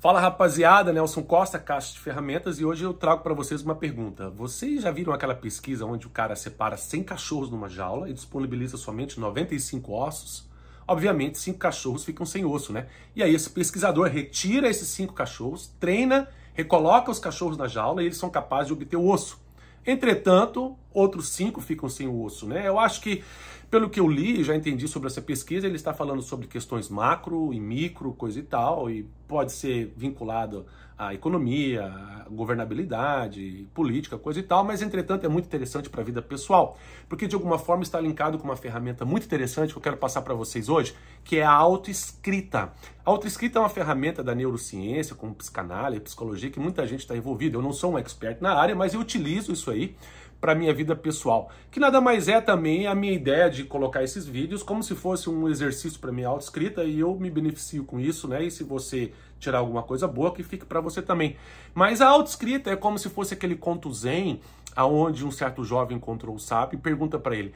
Fala rapaziada, Nelson Costa, Caixa de Ferramentas, e hoje eu trago para vocês uma pergunta. Vocês já viram aquela pesquisa onde o cara separa 100 cachorros numa jaula e disponibiliza somente 95 ossos? Obviamente, 5 cachorros ficam sem osso, né? E aí esse pesquisador retira esses 5 cachorros, treina, recoloca os cachorros na jaula e eles são capazes de obter o osso. Entretanto, outros 5 ficam sem o osso, né? Eu acho que, pelo que eu li, já entendi sobre essa pesquisa, ele está falando sobre questões macro e micro, coisa e tal, e pode ser vinculado à economia, à governabilidade, política, coisa e tal, mas, entretanto, é muito interessante para a vida pessoal, porque, de alguma forma, está linkado com uma ferramenta muito interessante que eu quero passar para vocês hoje, que é a autoescrita. A autoescrita é uma ferramenta da neurociência, como psicanálise, psicologia, que muita gente está envolvida. Eu não sou um expert na área, mas eu utilizo isso aí para minha vida pessoal, que nada mais é também a minha ideia de colocar esses vídeos como se fosse um exercício para minha autoescrita, e eu me beneficio com isso, né? E se você tirar alguma coisa boa, que fique para você também. Mas a autoescrita é como se fosse aquele conto zen, aonde um certo jovem encontrou o sábio e pergunta para ele: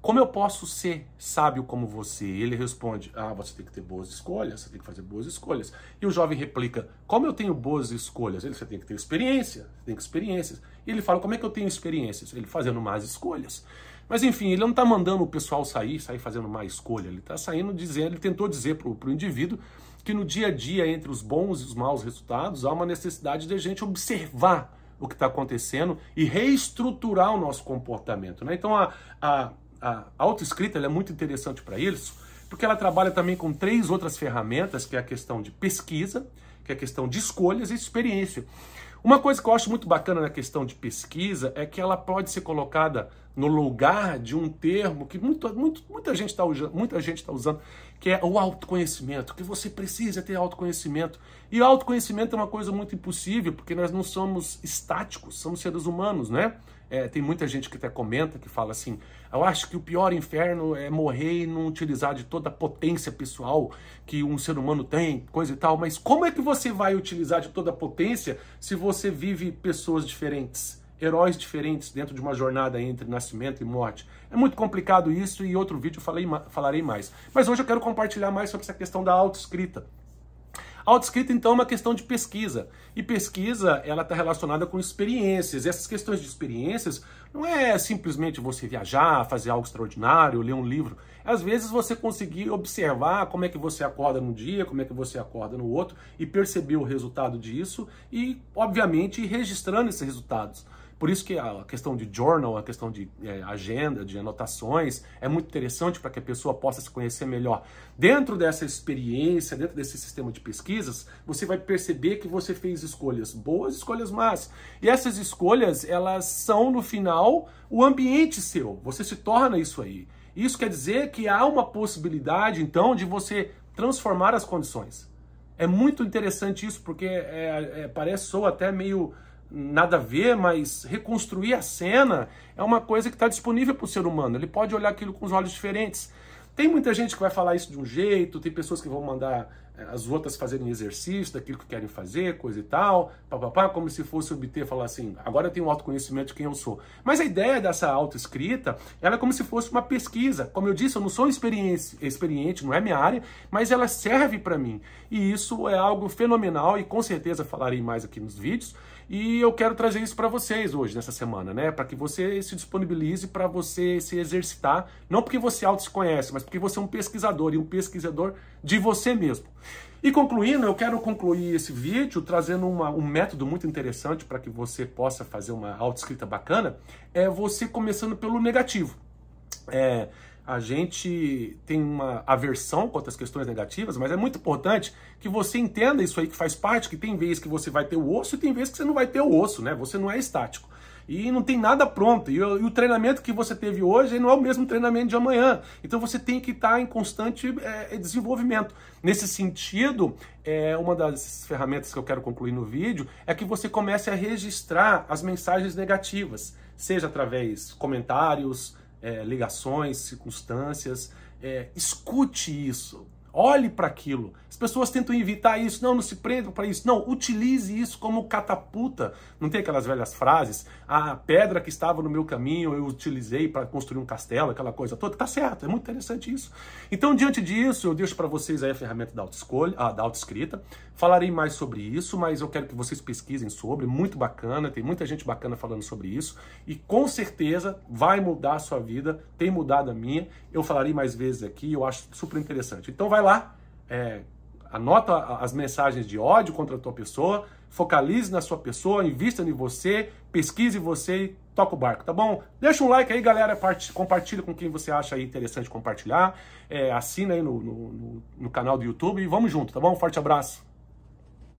como eu posso ser sábio como você? E ele responde: você tem que ter boas escolhas, você tem que fazer boas escolhas. E o jovem replica: como eu tenho boas escolhas? Você tem que ter experiência, você tem que ter experiências. E ele fala: como é que eu tenho experiências? Ele fazendo más escolhas. Mas enfim, ele não está mandando o pessoal sair fazendo má escolha. Ele está saindo dizendo, ele tentou dizer para o indivíduo que no dia a dia, entre os bons e os maus resultados, há uma necessidade de a gente observar o que está acontecendo e reestruturar o nosso comportamento, né? Então a autoescrita ela é muito interessante para isso, porque ela trabalha também com 3 outras ferramentas, que é a questão de pesquisa, que é a questão de escolhas e experiência. Uma coisa que eu acho muito bacana na questão de pesquisa é que ela pode ser colocada no lugar de um termo que muita gente está usando, que é o autoconhecimento, que você precisa ter autoconhecimento. E o autoconhecimento é uma coisa muito impossível, porque nós não somos estáticos, somos seres humanos, né? Tem muita gente que até comenta, que fala assim: eu acho que o pior inferno é morrer e não utilizar de toda a potência pessoal que um ser humano tem, coisa e tal. Mas como é que você vai utilizar de toda a potência se você vive pessoas diferentes, heróis diferentes dentro de uma jornada entre nascimento e morte? É muito complicado isso, e em outro vídeo eu falarei mais. Mas hoje eu quero compartilhar mais sobre essa questão da autoescrita. A autoescrita, então, é uma questão de pesquisa. E pesquisa, ela está relacionada com experiências. E essas questões de experiências não é simplesmente você viajar, fazer algo extraordinário, ler um livro. Às vezes você conseguir observar como é que você acorda num dia, como é que você acorda no outro, e perceber o resultado disso e, obviamente, ir registrando esses resultados. Por isso que a questão de journal, a questão de agenda, de anotações, é muito interessante para que a pessoa possa se conhecer melhor. Dentro dessa experiência, dentro desse sistema de pesquisas, você vai perceber que você fez escolhas boas, escolhas más. E essas escolhas, elas são, no final, o ambiente seu. Você se torna isso aí. Isso quer dizer que há uma possibilidade, então, de você transformar as condições. É muito interessante isso, porque soa até meio nada a ver, mas reconstruir a cena é uma coisa que está disponível para o ser humano. Ele pode olhar aquilo com os olhos diferentes. Tem muita gente que vai falar isso de um jeito, tem pessoas que vão mandar as outras fazerem exercício daquilo que querem fazer, coisa e tal, papapá, como se fosse obter, falar assim: agora eu tenho um autoconhecimento de quem eu sou. Mas a ideia dessa autoescrita, ela é como se fosse uma pesquisa. Como eu disse, eu não sou experiente, não é minha área, mas ela serve para mim. E isso é algo fenomenal, e com certeza falarei mais aqui nos vídeos. E eu quero trazer isso para vocês hoje, nessa semana, né? Para que você se disponibilize para você se exercitar, não porque você se conhece, mas porque você é um pesquisador, e um pesquisador de você mesmo. E concluindo, eu quero concluir esse vídeo trazendo um método muito interessante para que você possa fazer uma autoescrita bacana, é você começando pelo negativo. A gente tem uma aversão contra as questões negativas, mas é muito importante que você entenda isso aí, que faz parte, que tem vezes que você vai ter o osso e tem vezes que você não vai ter o osso, né? Você não é estático. E não tem nada pronto. E o treinamento que você teve hoje não é o mesmo treinamento de amanhã. Então você tem que estar em constante desenvolvimento. Nesse sentido, uma das ferramentas que eu quero concluir no vídeo é que você comece a registrar as mensagens negativas, seja através de comentários, ligações, circunstâncias. Escute isso. Olhe para aquilo. As pessoas tentam evitar isso. Não se prendam para isso. Não, utilize isso como catapulta. Não tem aquelas velhas frases? A pedra que estava no meu caminho eu utilizei para construir um castelo, aquela coisa toda. Tá certo, é muito interessante isso. Então, diante disso, eu deixo para vocês aí a ferramenta da autoescolha, da autoescrita. Falarei mais sobre isso, mas eu quero que vocês pesquisem sobre. Muito bacana, tem muita gente bacana falando sobre isso. E com certeza vai mudar a sua vida, tem mudado a minha. Eu falarei mais vezes aqui, eu acho super interessante. Então vai lá, anota as mensagens de ódio contra a tua pessoa, focalize na sua pessoa, invista em você, pesquise você e toca o barco, tá bom? Deixa um like aí, galera, compartilha com quem você acha aí interessante compartilhar, assina aí no canal do YouTube e vamos junto, tá bom? Forte abraço!